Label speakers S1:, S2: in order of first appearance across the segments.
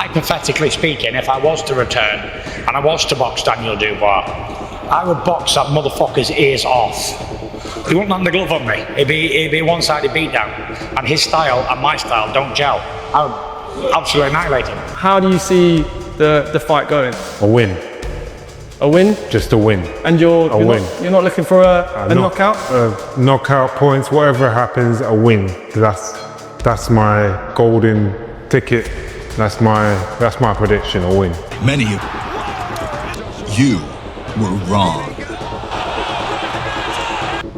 S1: hypothetically speaking, if I was to return and I was to box Daniel Dubois, I would box that motherfucker's ears off. He wouldn't land the glove on me. It'd be a one-sided beatdown. And his style and my style don't gel. I would absolutely annihilate him.
S2: How do you see the fight going?
S3: A win.
S2: A win?
S3: Just a win.
S2: And you're not looking for a knockout?
S3: Knockout points, whatever happens, a win. That's my golden ticket. That's my prediction, a win.
S4: Many of you were wrong.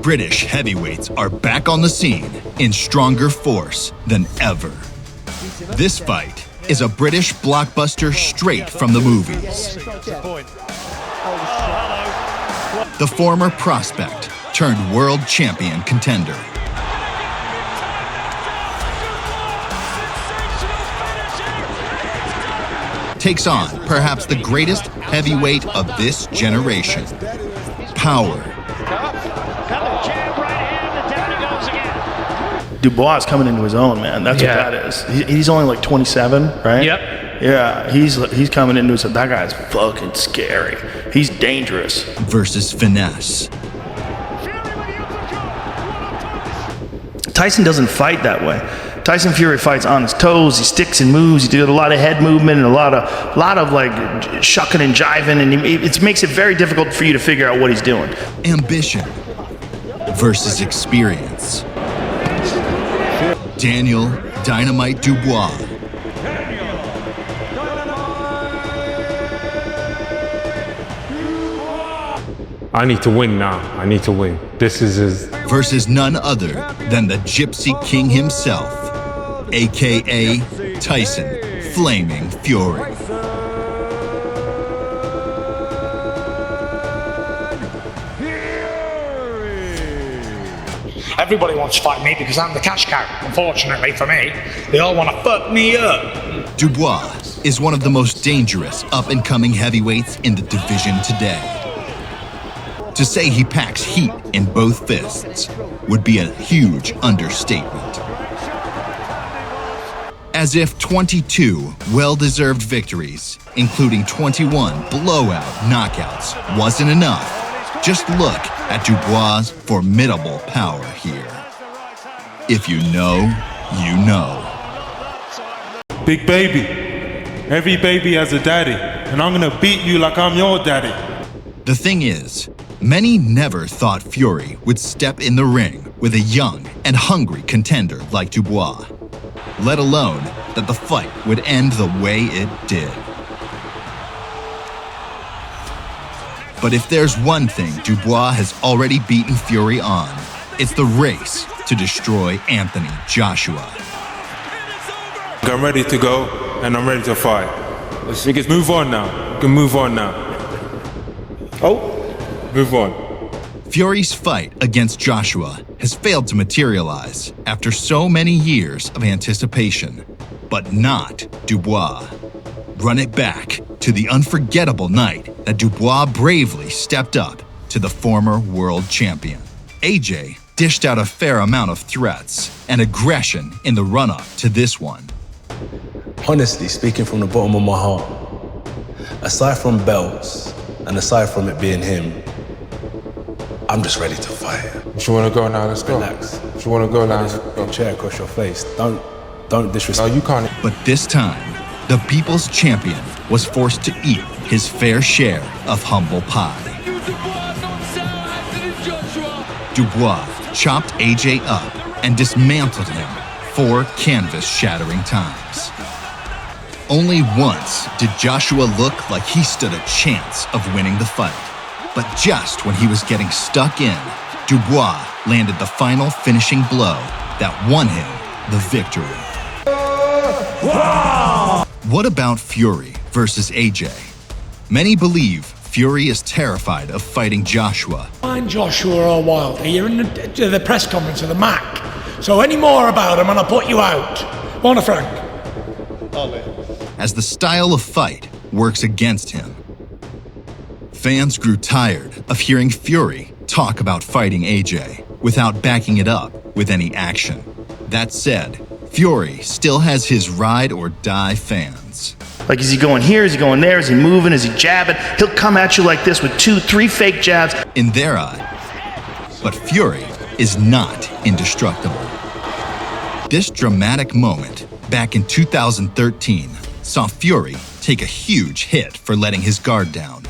S4: British heavyweights are back on the scene in stronger force than ever. This fight is a British blockbuster straight from the movies. The former prospect turned world champion contender. Takes on perhaps the greatest heavyweight of this generation. Power.
S5: Dubois is coming into his own, man. That's what that is. He's only like 27, right?
S2: Yep.
S5: Yeah, he's coming into his. That guy's fucking scary. He's dangerous.
S4: Versus finesse.
S5: Tyson doesn't fight that way. Tyson Fury fights on his toes. He sticks and moves. He does a lot of head movement and a lot of like shucking and jiving, and it makes it very difficult for you to figure out what he's doing.
S4: Ambition versus experience. Daniel Dynamite Dubois.
S3: I need to win now. I need to win. This is his...
S4: Versus none other than the Gypsy King himself, aka Tyson Flaming Fury.
S1: Everybody wants to fight me because I'm the cash cow. Unfortunately for me, they all want to fuck me up.
S4: Dubois is one of the most dangerous up-and-coming heavyweights in the division today. To say he packs heat in both fists would be a huge understatement. As if 22 well-deserved victories, including 21 blowout knockouts, wasn't enough, just look at Dubois' formidable power here. If you know, you know.
S6: Big baby. Every baby has a daddy, and I'm gonna beat you like I'm your daddy.
S4: The thing is, many never thought Fury would step in the ring with a young and hungry contender like Dubois, let alone that the fight would end the way it did. But if there's one thing Dubois has already beaten Fury on, it's the race to destroy Anthony Joshua.
S6: I'm ready to go, and I'm ready to fight. We can move on now. We can move on now. Oh, move on.
S4: Fury's fight against Joshua has failed to materialize after so many years of anticipation, but not Dubois. Run it back to the unforgettable night that Dubois bravely stepped up to the former world champion. AJ dished out a fair amount of threats and aggression in the run-up to this one.
S7: Honestly, speaking from the bottom of my heart, aside from belts and aside from it being him, I'm just ready to fight.
S3: If you want to go now, let's go.
S7: Relax.
S3: If you want to go now, let's
S7: Your chair across your face. Don't disrespect.
S3: No, you can't.
S4: But this time, the people's champion was forced to eat his fair share of humble pie. Dubois chopped AJ up and dismantled him 4 canvas-shattering times. Only once did Joshua look like he stood a chance of winning the fight. But just when he was getting stuck in, Dubois landed the final finishing blow that won him the victory. Wow! What about Fury versus AJ? Many believe Fury is terrified of fighting Joshua.
S1: Find Joshua or Wilder. You're in the press conference of the MAC. So any more about him and I'll put you out. Won't Frank?
S4: As the style of fight works against him. Fans grew tired of hearing Fury talk about fighting AJ without backing it up with any action. That said, Fury still has his ride-or-die fans.
S5: Like, is he going here? Is he going there? Is he moving? Is he jabbing? He'll come at you like this with 2, 3 fake jabs.
S4: In their eye. But Fury is not indestructible. This dramatic moment back in 2013 saw Fury take a huge hit for letting his guard down.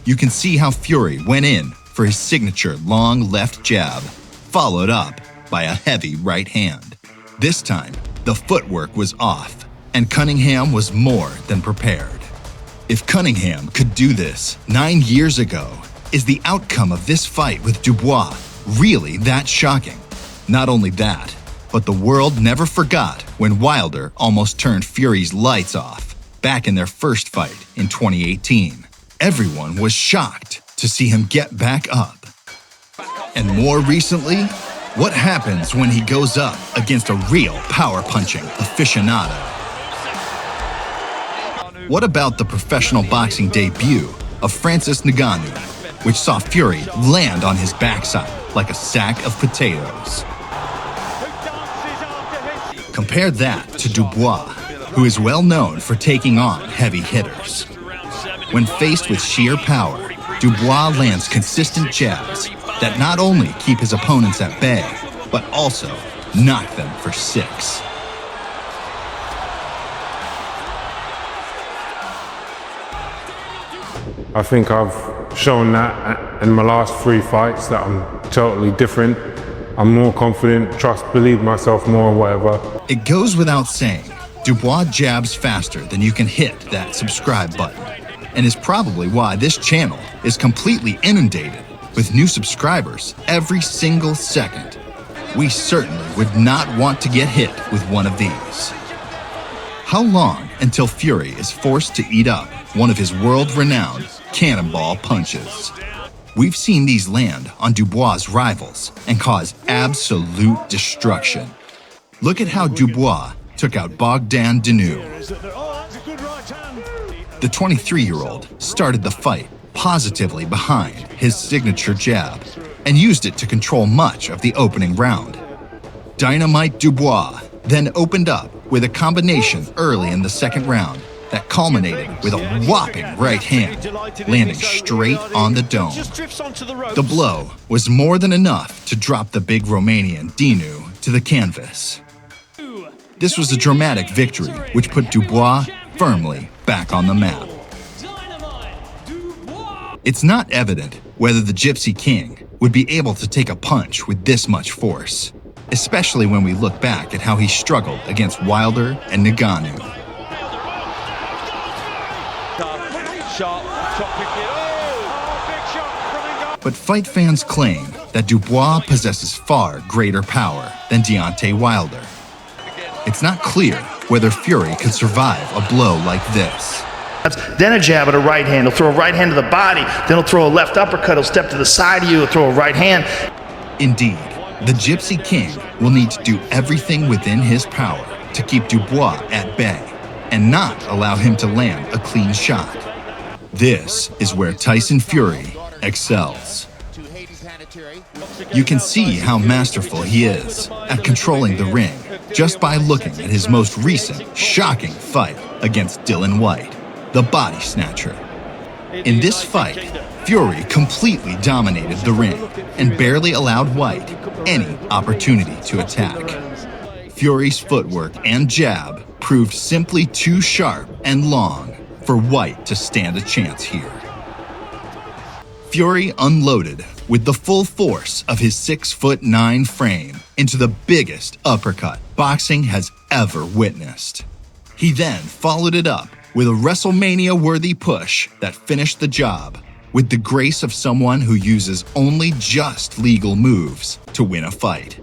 S4: You can see how Fury went in for his signature long left jab, followed up by a heavy right hand. This time, the footwork was off, and Cunningham was more than prepared. If Cunningham could do this 9 years ago, is the outcome of this fight with Dubois really that shocking? Not only that, but the world never forgot when Wilder almost turned Fury's lights off back in their first fight in 2018. Everyone was shocked to see him get back up. And more recently, what happens when he goes up against a real power-punching aficionado? What about the professional boxing debut of Francis Ngannou, which saw Fury land on his backside like a sack of potatoes? Compare that to Dubois, who is well known for taking on heavy hitters. When faced with sheer power, Dubois lands consistent jabs that not only keep his opponents at bay, but also knock them for 6.
S3: I think I've shown that in my last 3 fights that I'm totally different. I'm more confident, believe myself more, whatever.
S4: It goes without saying, Dubois jabs faster than you can hit that subscribe button, and is probably why this channel is completely inundated with new subscribers every single second. We certainly would not want to get hit with one of these. How long until Fury is forced to eat up one of his world-renowned cannonball punches? We've seen these land on Dubois' rivals and cause absolute destruction. Look at how Dubois took out Bogdan Dinu. The 23-year-old started the fight positively behind his signature jab and used it to control much of the opening round. Dynamite Dubois then opened up with a combination early in the second round that culminated with a whopping right hand, landing straight on the dome. The blow was more than enough to drop the big Romanian Dinu to the canvas. This was a dramatic victory which put Dubois firmly back on the map. It's not evident whether the Gypsy King would be able to take a punch with this much force, especially when we look back at how he struggled against Wilder and Ngannou. But fight fans claim that Dubois possesses far greater power than Deontay Wilder. It's not clear whether Fury could survive a blow like this.
S5: Then a jab at a right hand. He'll throw a right hand to the body. Then he'll throw a left uppercut. He'll step to the side of you. He'll throw a right hand.
S4: Indeed, the Gypsy King will need to do everything within his power to keep Dubois at bay and not allow him to land a clean shot. This is where Tyson Fury excels. You can see how masterful he is at controlling the ring just by looking at his most recent shocking fight against Dillian Whyte, the body snatcher. In this fight, Fury completely dominated the ring and barely allowed Whyte any opportunity to attack. Fury's footwork and jab proved simply too sharp and long for Whyte to stand a chance here. Fury unloaded with the full force of his 6'9" frame into the biggest uppercut boxing has ever witnessed. He then followed it up with a WrestleMania-worthy push that finished the job with the grace of someone who uses only just legal moves to win a fight.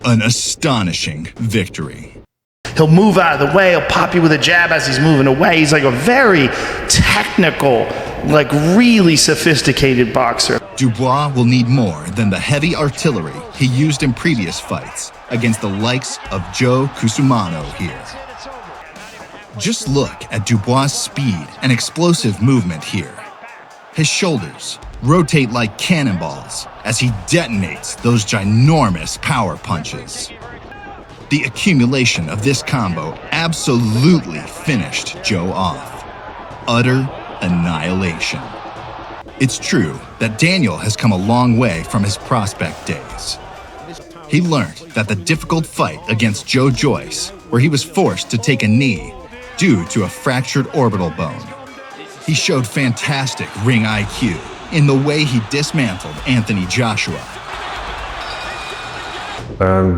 S4: An astonishing victory.
S5: He'll move out of the way. He'll pop you with a jab as he's moving away. He's like a very technical, like really sophisticated boxer.
S4: Dubois will need more than the heavy artillery he used in previous fights against the likes of Joe Cusumano here. Just look at Dubois' speed and explosive movement here. His shoulders rotate like cannonballs as he detonates those ginormous power punches. The accumulation of this combo absolutely finished Joe off. Utter annihilation. It's true that Daniel has come a long way from his prospect days. He learned that the difficult fight against Joe Joyce, where he was forced to take a knee due to a fractured orbital bone. He showed fantastic ring IQ in the way he dismantled Anthony Joshua.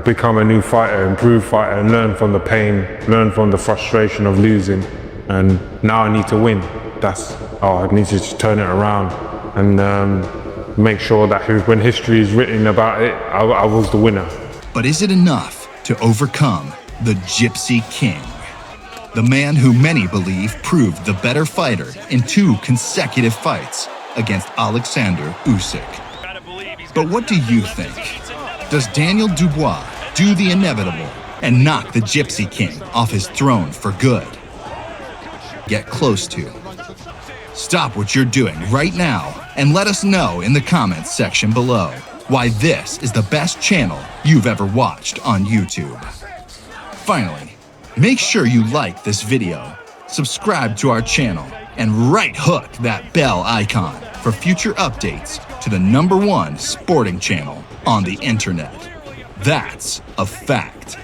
S3: Become a new fighter, improved fighter, and learn from the pain, learn from the frustration of losing. And now I need to win. I need to just turn it around and make sure that when history is written about it, I was the winner.
S4: But is it enough to overcome the Gypsy King? The man who many believe proved the better fighter in 2 consecutive fights against Alexander Usyk. But what do you think? Does Daniel Dubois do the inevitable and knock the Gypsy King off his throne for good? Get close to. Stop what you're doing right now and let us know in the comments section below why this is the best channel you've ever watched on YouTube. Finally, make sure you like this video, subscribe to our channel, and right hook that bell icon for future updates to the #1 sporting channel on the internet. That's a fact.